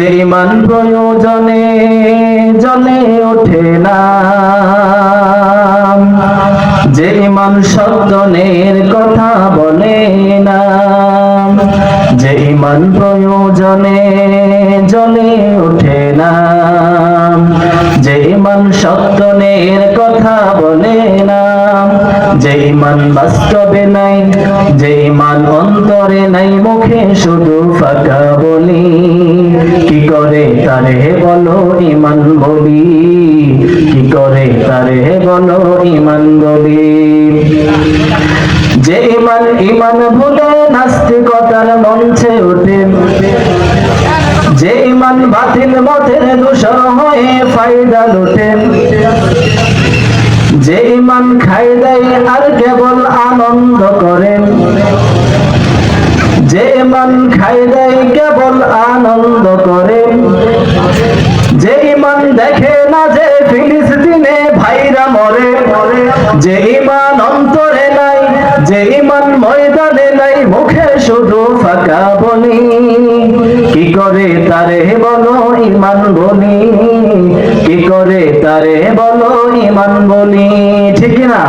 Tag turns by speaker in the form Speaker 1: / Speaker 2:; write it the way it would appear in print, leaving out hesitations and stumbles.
Speaker 1: যে ইমান প্রয়োজনে জ্বলে ওঠে না, যে ইমান সদ্গুণের কথা বলে না, যে ইমান প্রয়োজনে জ্বলে ওঠে না, যে ইমান সদ্গুণের কথা বলে না, যে ইমান বাস্তবে নাই, যে ইমান অন্তরে নাই, মুখে শুধু ফাঁকা বলি, কি করে তারে বলো ইমান বলি, কি করে তারে বলো ইমান বলি। যে ইমান ভুলে নাস্তিকতার মঞ্চে ওঠে, যে ইমান বাতিল মতের দোষর হয়ে ফায়দা লুটে, যে ইমান খাই দেয় আর কেবল আনন্দ করেন, যে ইমান খাই দেয় কেবল আনন্দ করেন, যে ইমান দেখে না যে ফিলিস্তিনে ভাইরা মরে, যে ইমান অন্তরে নাই, যে ইমান ময়দানে নাই, মুখে শুধু ফাঁকা বলি, কি করে তারে বলো ইমান বলি, কি করে তারে বলো ইমান বলি, ঠিক না?